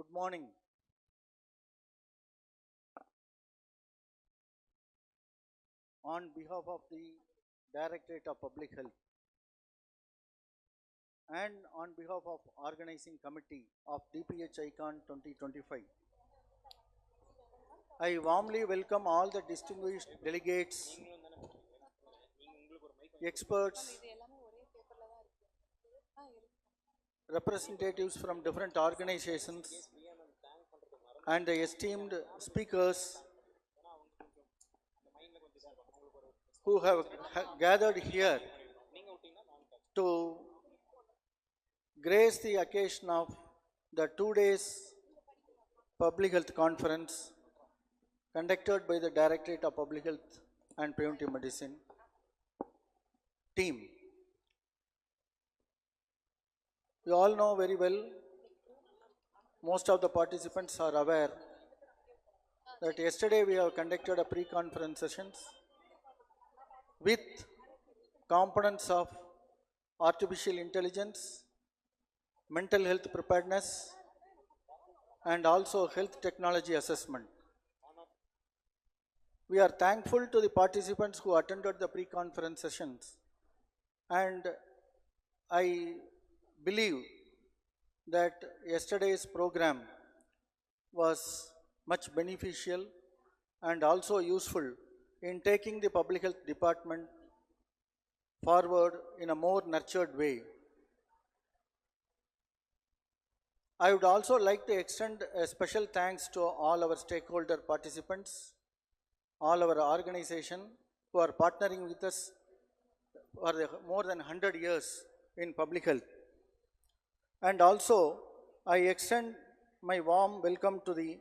Good morning. On behalf of the Directorate of Public Health and on behalf of Organizing Committee of DPHICON 2025, I warmly welcome all the distinguished delegates, experts, representatives from different organizations, and the esteemed speakers who have gathered here to grace the occasion of the 2 days public health conference conducted by the Directorate of Public Health and Preventive Medicine team. You all know very well, most of the participants are aware that yesterday we have conducted a pre-conference sessions with components of artificial intelligence, mental health preparedness, and also health technology assessment. We are thankful to the participants who attended the pre-conference sessions, and I believe that yesterday's program was much beneficial and also useful in taking the public health department forward in a more nurtured way. I would also like to extend a special thanks to all our stakeholder participants, all our organization who are partnering with us for more than 100 years in public health. And also, I extend my warm welcome to the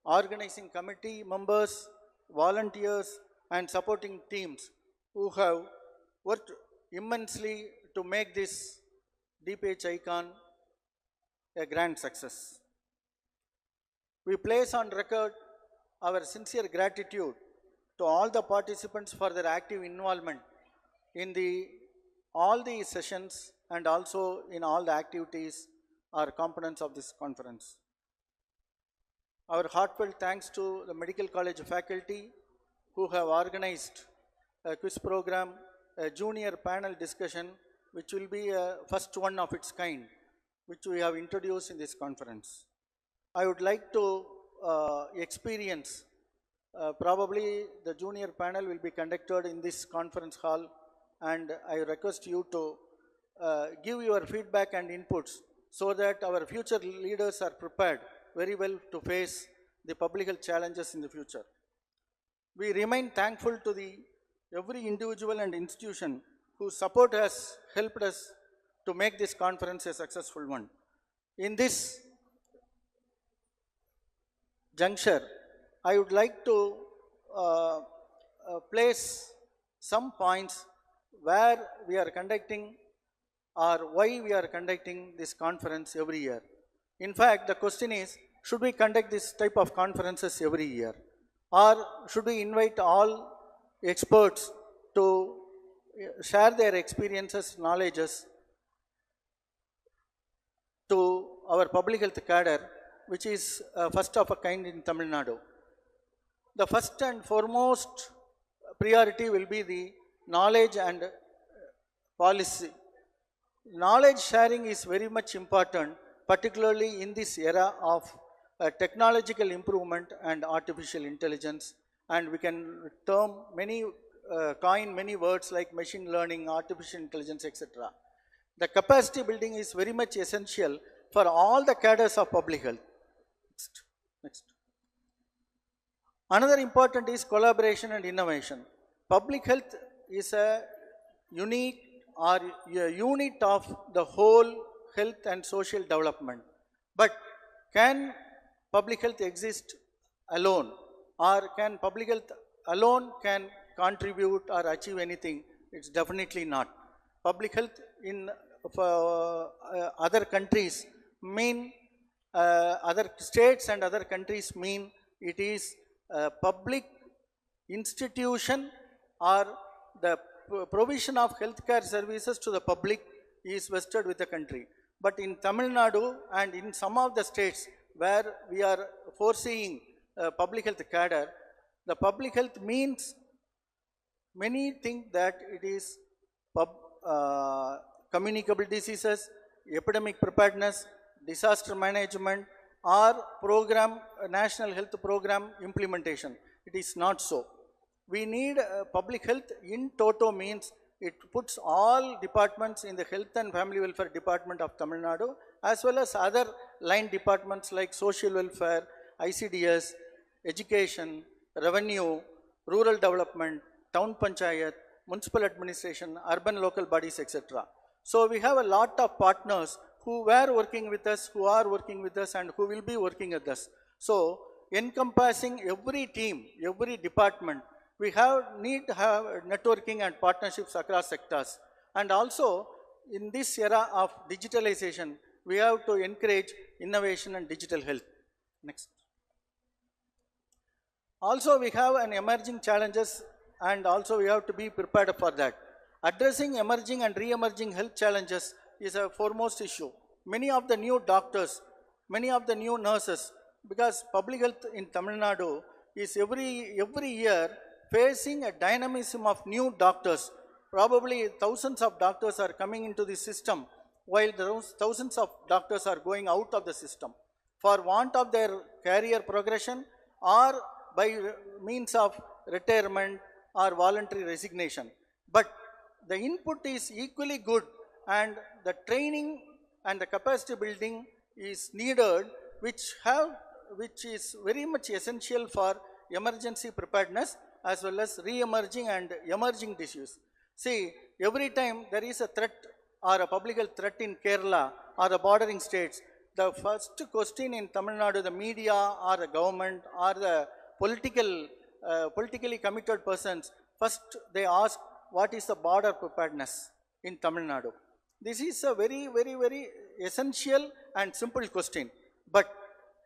organizing committee members, volunteers, and supporting teams who have worked immensely to make this DPHICON a grand success. We place on record our sincere gratitude to all the participants for their active involvement in all the sessions and also in all the activities or components of this conference. Our heartfelt thanks to the medical college faculty who have organized a quiz program, a junior panel discussion, which will be a first one of its kind, which we have introduced in this conference. I would like to experience, probably the junior panel will be conducted in this conference hall, and I request you to give your feedback and inputs so that our future leaders are prepared very well to face the public health challenges in the future. We remain thankful to every individual and institution whose support has helped us to make this conference a successful one. In this juncture, I would like to place some points where we are conducting or why we are conducting this conference every year. In fact, the question is, should we conduct this type of conferences every year? Or should we invite all experts to share their experiences, knowledges to our public health cadre, which is first of a kind in Tamil Nadu? The first and foremost priority will be the knowledge and policy. Knowledge sharing is very much important, particularly in this era of technological improvement and artificial intelligence, and we can coin many words like machine learning, artificial intelligence, etc. The capacity building is very much essential for all the cadres of public health. Next. Another important is collaboration and innovation. Public health is a unique or a unit of the whole health and social development. But can public health exist alone, or can public health alone can contribute or achieve anything? It's definitely not. Public health in other countries mean, other states and other countries mean it is a public institution or the provision of healthcare services to the public is vested with the country. But in Tamil Nadu and in some of the states, where we are foreseeing public health cadre. The public health means many think that it is communicable diseases, epidemic preparedness, disaster management, or program, national health program implementation. It is not so. We need public health in toto means it puts all departments in the health and family welfare department of Tamil Nadu as well as other line departments like social welfare, ICDS, education, revenue, rural development, town panchayat, municipal administration, urban local bodies, etc. So we have a lot of partners who were working with us, who are working with us, and who will be working with us. So encompassing every team, every department, we need to have networking and partnerships across sectors. And also in this era of digitalization, we have to encourage innovation and digital health. Next. Also we have an emerging challenges and also we have to be prepared for that. Addressing emerging and re-emerging health challenges is a foremost issue. Many of the new doctors, many of the new nurses, because public health in Tamil Nadu is every year facing a dynamism of new doctors. Probably thousands of doctors are coming into the system while those thousands of doctors are going out of the system for want of their career progression or by means of retirement or voluntary resignation. But the input is equally good and the training and the capacity building is needed which is very much essential for emergency preparedness as well as re-emerging and emerging disease. See, every time there is a threat or a public health threat in Kerala or the bordering states, the first question in Tamil Nadu, the media or the government or the politically committed persons, first they ask what is the border preparedness in Tamil Nadu. This is a very, very, very essential and simple question. But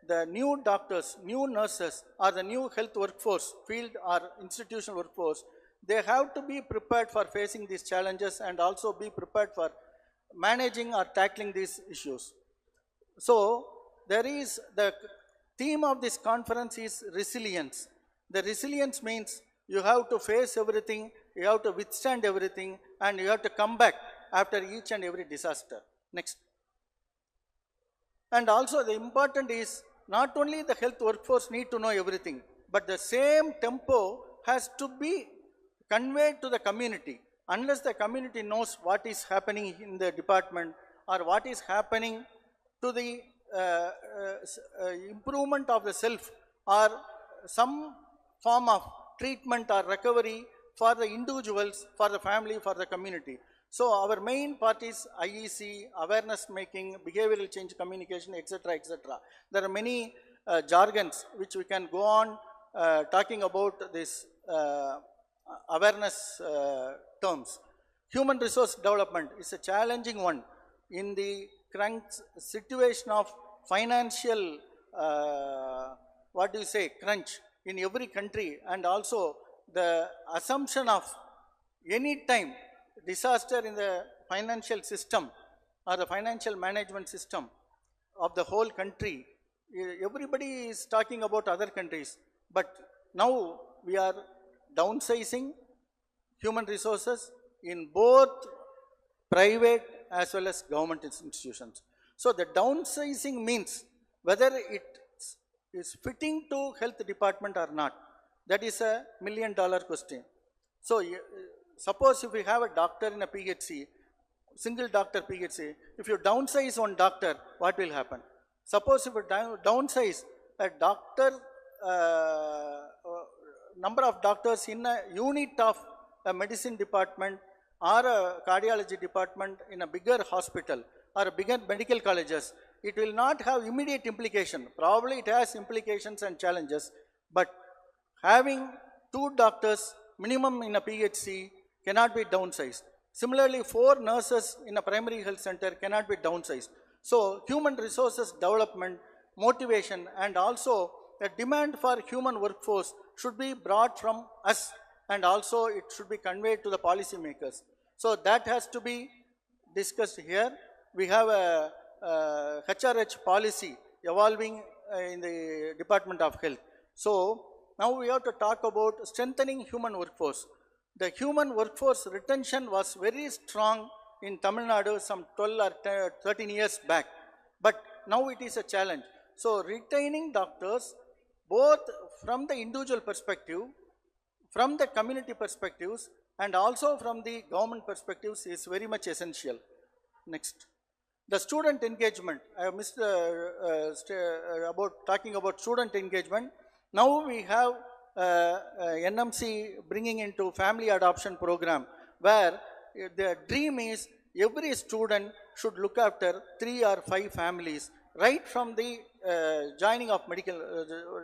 the new doctors, new nurses or the new health workforce, field or institutional workforce, they have to be prepared for facing these challenges and also be prepared for managing or tackling these issues. So there is the theme of this conference is resilience. The resilience means you have to face everything, you have to withstand everything, and you have to come back after each and every disaster. Next. And also the important is not only the health workforce need to know everything, but the same tempo has to be conveyed to the community. Unless the community knows what is happening in the department or what is happening to the improvement of the self or some form of treatment or recovery for the individuals, for the family, for the community. So our main part is IEC, awareness making, behavioral change communication, etc., etc. There are many jargons which we can go on talking about this awareness terms. Human resource development is a challenging one in the current situation of financial, crunch in every country, and also the assumption of any time disaster in the financial system or the financial management system of the whole country. Everybody is talking about other countries, but now we are downsizing human resources in both private as well as government institutions. So the downsizing means whether it is fitting to health department or not. That is a $1 million question. So suppose if we have a doctor in a PHC, single doctor PHC, if you downsize one doctor, what will happen? Suppose if you downsize a doctor, number of doctors in a unit of a medicine department or a cardiology department in a bigger hospital or a bigger medical colleges, it will not have immediate implication. Probably it has implications and challenges, but having 2 doctors minimum in a PHC cannot be downsized. Similarly, 4 nurses in a primary health center cannot be downsized. So human resources development, motivation, and also the demand for human workforce should be brought from us, and also it should be conveyed to the policy makers. So that has to be discussed here. We have a HRH policy evolving in the Department of Health. So now we have to talk about strengthening human workforce. The human workforce retention was very strong in Tamil Nadu some 12 or 13 years back, but now it is a challenge. So retaining doctors both from the individual perspective, from the community perspectives, and also from the government perspectives is very much essential. Next. The student engagement, I missed about talking about student engagement. Now we have NMC bringing into family adoption program, where the dream is every student should look after 3 or 5 families right from the joining of medical,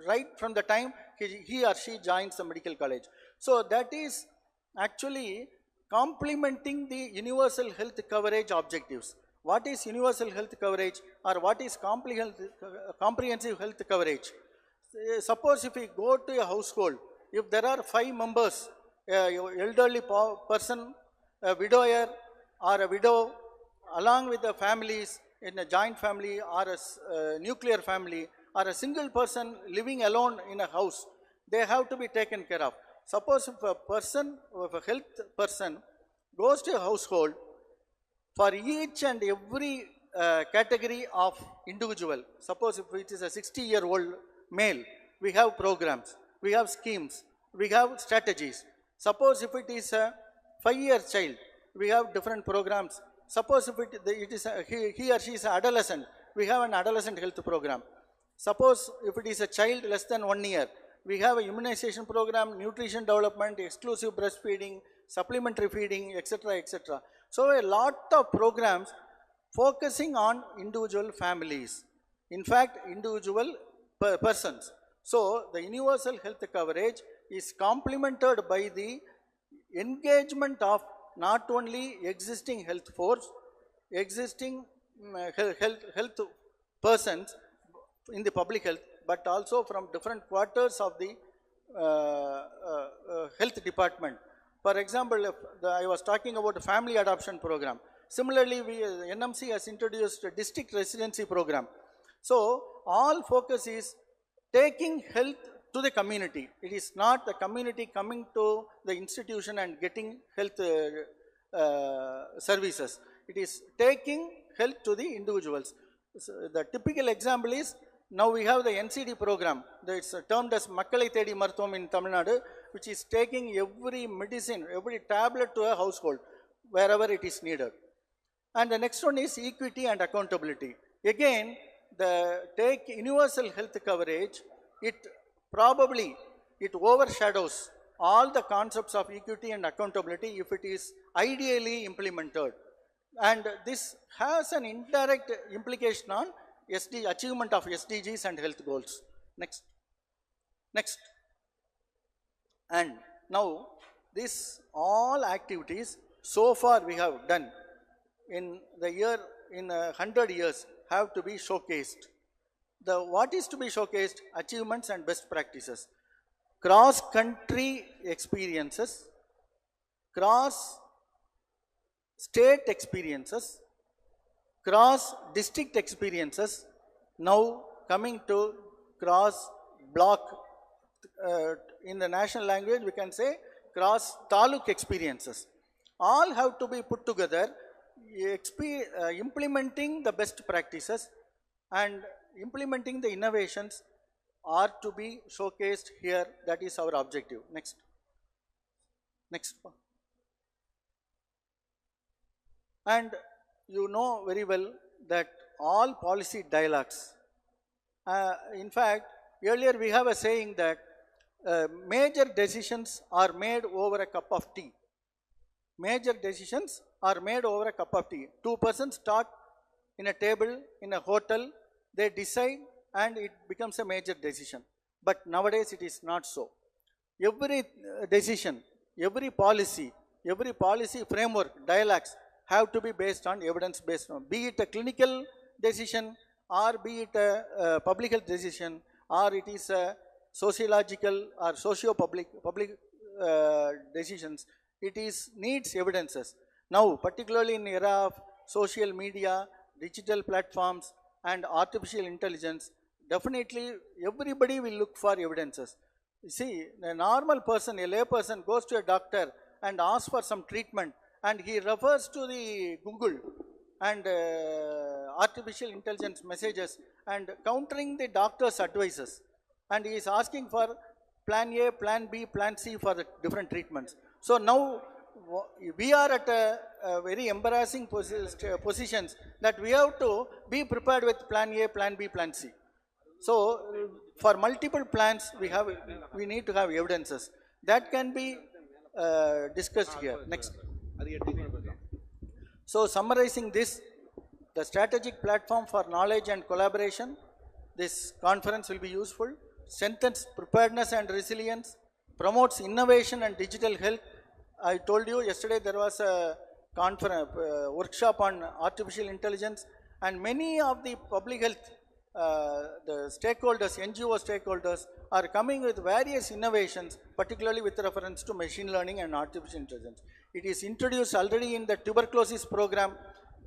right from the time he or she joins the medical college. So that is actually complementing the universal health coverage objectives. What is universal health coverage, or what is comprehensive health coverage? Suppose if we go to a household, if there are 5 members, elderly person, a widower or a widow, along with the families in a joint family or a nuclear family, or a single person living alone in a house, they have to be taken care of. Suppose if a person, if a health person goes to a household, for each and every category of individual, suppose if it is a 60-year-old male, we have programs, we have schemes, we have strategies. Suppose if it is a 5-year child, we have different programs. Suppose if it is he or she is an adolescent, we have an adolescent health program. Suppose if it is a child less than 1 year, we have a immunization program, nutrition development, exclusive breastfeeding, supplementary feeding, etc., etc. So a lot of programs focusing on individual families, in fact individual persons. So the universal health coverage is complemented by the engagement of not only existing health force, existing health persons in the public health, but also from different quarters of the health department. For example, I was talking about a family adoption program. Similarly, NMC has introduced a district residency program. So all focus is taking health to the community. It is not the community coming to the institution and getting health services. It is taking health to the individuals. So the typical example is, now we have the NCD program, it's termed as Makkalai Thedi Marthum in Tamil Nadu, which is taking every medicine, every tablet to a household, wherever it is needed. And the next one is equity and accountability. Again, the universal health coverage, it overshadows all the concepts of equity and accountability if it is ideally implemented. And this has an indirect implication on achievement of SDGs and health goals. Next. And now, this all activities so far we have done in the year, in 100 years, have to be showcased. What is to be showcased? Achievements and best practices. Cross-country experiences, cross-state experiences, cross-district experiences, now coming to cross-block, in the national language we can say cross-taluk experiences. All have to be put together, implementing the best practices and implementing the innovations are to be showcased here. That is our objective. Next. And you know very well that all policy dialogues, in fact, earlier we have a saying that major decisions are made over a cup of tea. Major decisions are made over a cup of tea. 2 persons talk in a table, in a hotel, they decide and it becomes a major decision. But nowadays it is not so. Every decision, every policy framework, dialogues have to be based on evidence-based, be it a clinical decision or be it a public health decision, or it is a sociological or socio-public decisions. It needs evidences. Now, particularly in the era of social media, digital platforms and artificial intelligence, definitely everybody will look for evidences. You see, a normal person, a lay person goes to a doctor and asks for some treatment, and he refers to the Google and artificial intelligence messages and countering the doctor's advices, and he is asking for plan A, plan B, plan C for the different treatments. So now we are at a very embarrassing positions that we have to be prepared with plan A, plan B, plan C. So for multiple plans, we need to have evidences that can be discussed here. Next. So summarizing this, the strategic platform for knowledge and collaboration, this conference will be useful, strengthens preparedness and resilience, promotes innovation and digital health. I told you yesterday there was a conference, workshop on artificial intelligence, and many of the public health, the stakeholders, NGO stakeholders are coming with various innovations, particularly with reference to machine learning and artificial intelligence. It is introduced already in the tuberculosis program.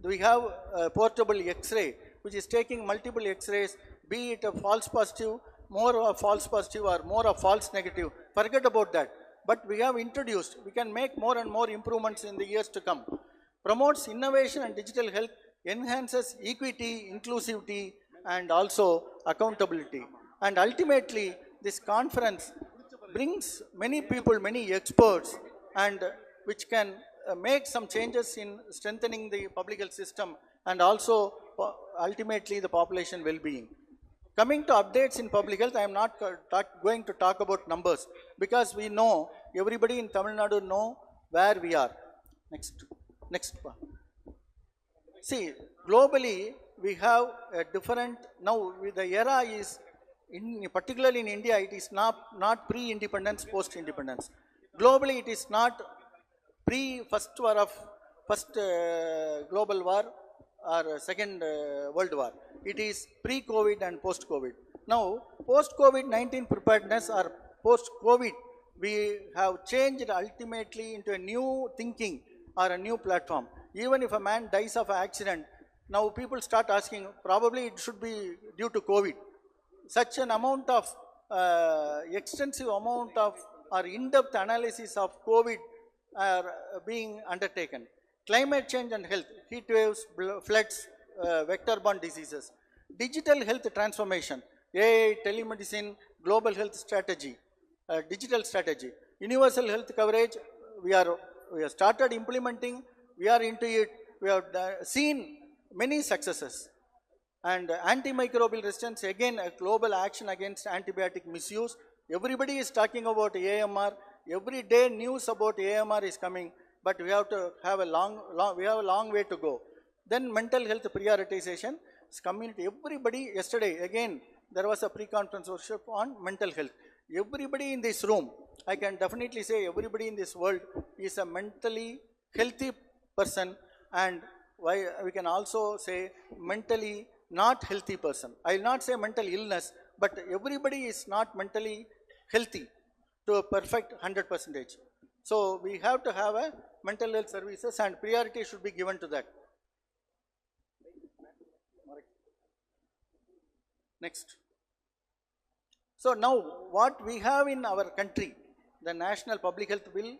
We have a portable X-ray, which is taking multiple X-rays, be it a false positive, more of false positive or more of false negative. Forget about that. But we have introduced, we can make more and more improvements in the years to come. Promotes innovation and digital health, enhances equity, inclusivity, and also accountability. And ultimately, this conference brings many people, many experts, and which can make some changes in strengthening the public health system and also ultimately the population well-being. Coming to updates in public health, I am not going to talk about numbers because we know, everybody in Tamil Nadu know where we are. Next. See, globally, we have a different, now the era is, particularly in India, it is not pre-independence, post-independence. Globally, it is not first global war or second world war. It is pre-COVID and post-COVID. Now, post-COVID-19 preparedness or post-COVID, we have changed ultimately into a new thinking or a new platform. Even if a man dies of an accident, now people start asking, probably it should be due to COVID. Such an amount of, extensive amount of or in-depth analysis of COVID are being undertaken. Climate change and health, heat waves, floods, vector-borne diseases. Digital health transformation, AI, telemedicine, global health strategy, digital strategy. Universal health coverage, we have started implementing, we are into it, we have seen many successes. And antimicrobial resistance, again a global action against antibiotic misuse. Everybody is talking about AMR, every day news about AMR is coming, but we have to have a long way to go. Then mental health prioritization, community, everybody, yesterday again there was a pre-conference workshop on mental health. Everybody in this room, I can definitely say everybody in this world is a mentally healthy person, and why we can also say mentally not healthy person. I will not say mental illness, but everybody is not mentally healthy to a perfect 100%. So we have to have a mental health services and priority should be given to that. Next. So now what we have in our country, the National Public Health Bill,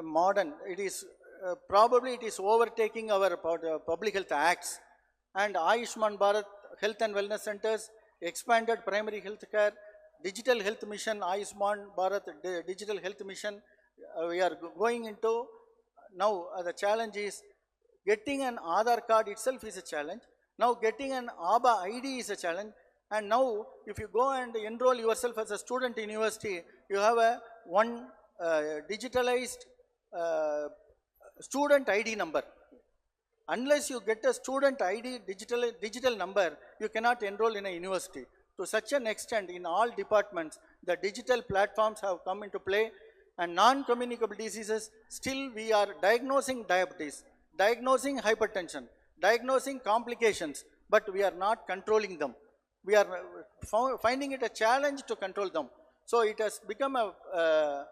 modern, it is probably it is overtaking our public health acts, and Ayushman Bharat Health and Wellness Centers, expanded primary health care, digital health mission, Ayushman Bharat digital health mission, we are going into. Now the challenge is getting an Aadhaar card itself is a challenge. Now getting an ABA ID is a challenge, and now if you go and enroll yourself as a student in university, you have a one digitalized student ID number. Unless you get a student ID digital number, you cannot enroll in a university. To such an extent, in all departments, the digital platforms have come into play, and non-communicable diseases, still we are diagnosing diabetes, diagnosing hypertension, diagnosing complications, but we are not controlling them. We are finding it a challenge to control them. So it has become a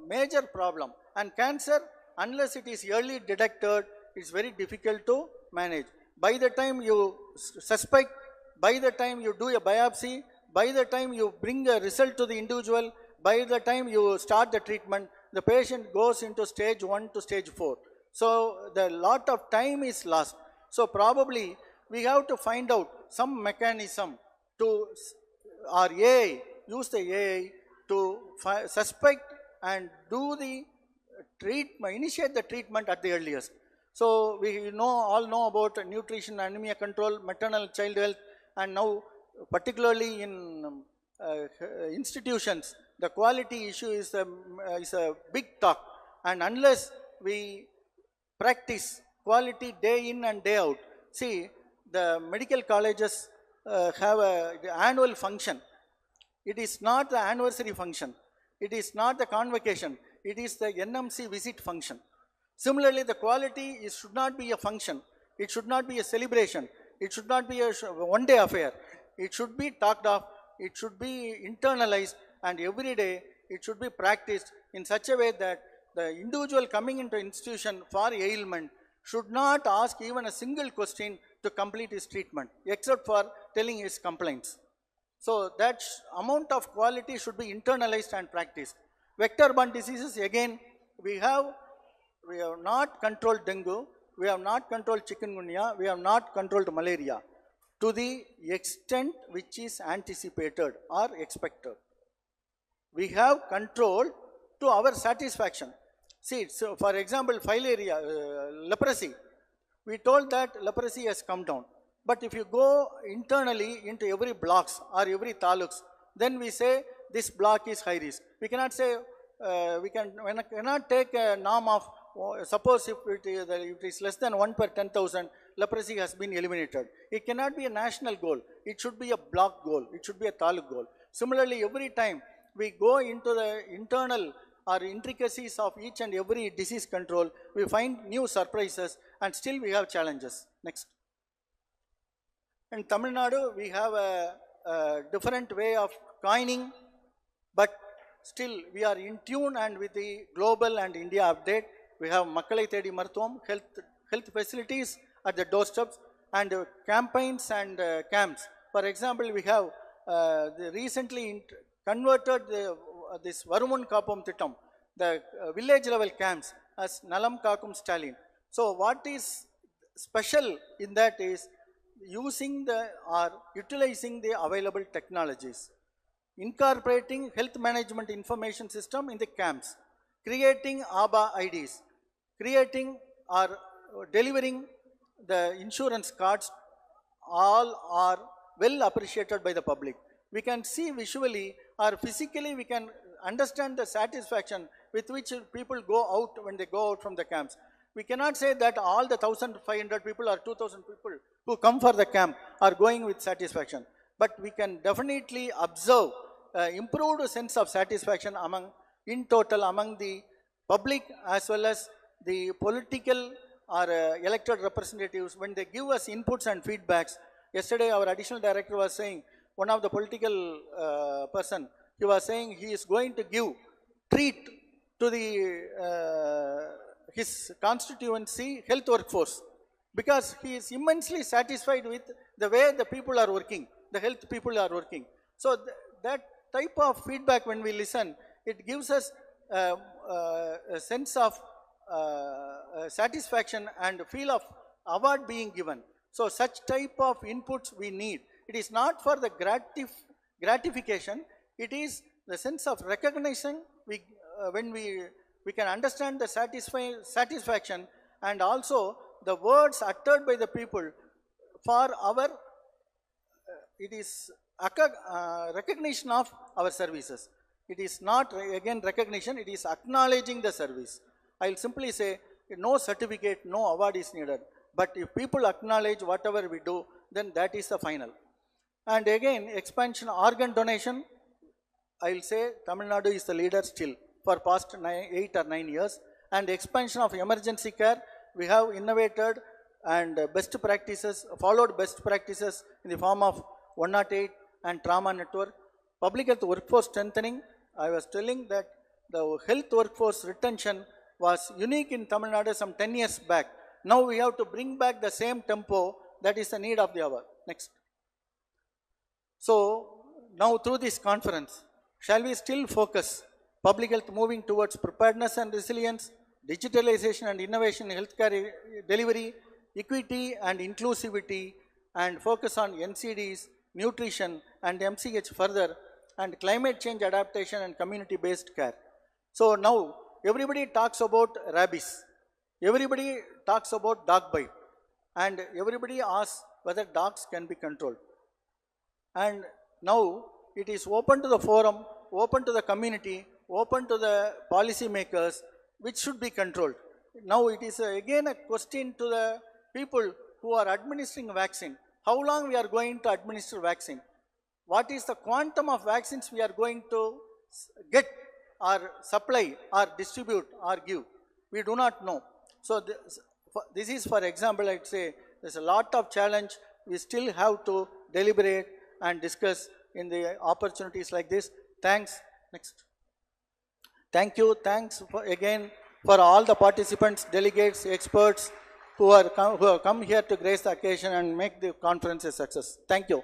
major problem. And cancer, unless it is early detected, it's very difficult to manage. by the time you suspect, by the time you do a biopsy, by the time you bring a result to the individual, by the time you start the treatment, the patient goes into stage 1 to stage 4. So the lot of time is lost. So probably we have to find out some mechanism to, or AI, use the AI to suspect and do the treatment, initiate the treatment at the earliest. So we all know about nutrition, anemia control, maternal child health, and now particularly in institutions, the quality issue is a big talk. And unless we practice quality day in and day out, see, the medical colleges have the annual function. It is not the anniversary function. It is not the convocation. It is the NMC visit function. Similarly, the quality should not be a function. It should not be a celebration. It should not be a one-day affair. It should be talked of. It should be internalized, and every day it should be practiced in such a way that the individual coming into institution for ailment should not ask even a single question to complete his treatment, except for telling his complaints. So that amount of quality should be internalized and practiced. Vector-borne diseases, again, we have not controlled dengue, we have not controlled chikungunya, we have not controlled malaria to the extent which is anticipated or expected. We have controlled to our satisfaction. See, so for example, leprosy, we told that leprosy has come down. But if you go internally into every blocks or every taluks, then we say this block is high risk. We cannot say, we cannot take a norm of, suppose if it is less than 1 per 10,000, leprosy has been eliminated. It cannot be a national goal. It should be a block goal. It should be a taluk goal. Similarly, every time we go into the internal or intricacies of each and every disease control, we find new surprises, and still we have challenges. Next. In Tamil Nadu, we have a different way of coining, but still we are in tune and with the global and India update. We have Makkalai Thedi Marthuvam, health facilities at the doorsteps, and campaigns and camps. For example, we have recently converted this Varumun Kapum Thittam, the village level camps, as Nalam Kakum Stalin. So what is special in that is using or utilizing the available technologies, incorporating health management information system in the camps, creating ABA IDs, creating or delivering the insurance cards, all are well appreciated by the public. We can see visually or physically, we can understand the satisfaction with which people go out when they go out from the camps. We cannot say that all the 1,500 people or 2,000 people who come for the camp are going with satisfaction. But we can definitely observe improved sense of satisfaction in total among the public as well as the political or elected representatives when they give us inputs and feedbacks. Yesterday our additional director was saying, one of the political person, he was saying he is going to give treat to the his constituency health workforce, because he is immensely satisfied with the way the people are working, the health people are working. So that type of feedback, when we listen, it gives us a sense of satisfaction and feel of award being given. So such type of inputs we need. It is not for the gratification, it is the sense of recognition. When we can understand the satisfaction, and also the words uttered by the people for our, it is recognition of our services. It is not again recognition, it is acknowledging the service. I will simply say no certificate, no award is needed. But if people acknowledge whatever we do, then that is the final. And again, expansion, organ donation, I will say Tamil Nadu is the leader still for past 8 or 9 years. And expansion of emergency care, we have innovated and best practices, followed best practices in the form of 108 and trauma network. Public health workforce strengthening, I was telling that the health workforce retention was unique in Tamil Nadu some 10 years back. Now we have to bring back the same tempo that is the need of the hour. Next. So, now through this conference, shall we still focus public health moving towards preparedness and resilience, digitalization and innovation in healthcare delivery, equity and inclusivity, and focus on NCDs, nutrition and MCH further, and climate change adaptation and community-based care. So now everybody talks about rabies, everybody talks about dog bite, and everybody asks whether dogs can be controlled. And now it is open to the forum, open to the community, open to the policy makers, which should be controlled. Now it is again a question to the people who are administering vaccine. How long we are going to administer vaccine? What is the quantum of vaccines we are going to get or supply or distribute or give? We do not know. So this is, for example, I'd say there's a lot of challenge. We still have to deliberate and discuss in the opportunities like this. Thanks. Next. Thank you. Thanks again for all the participants, delegates, experts who have come here to grace the occasion and make the conference a success. Thank you.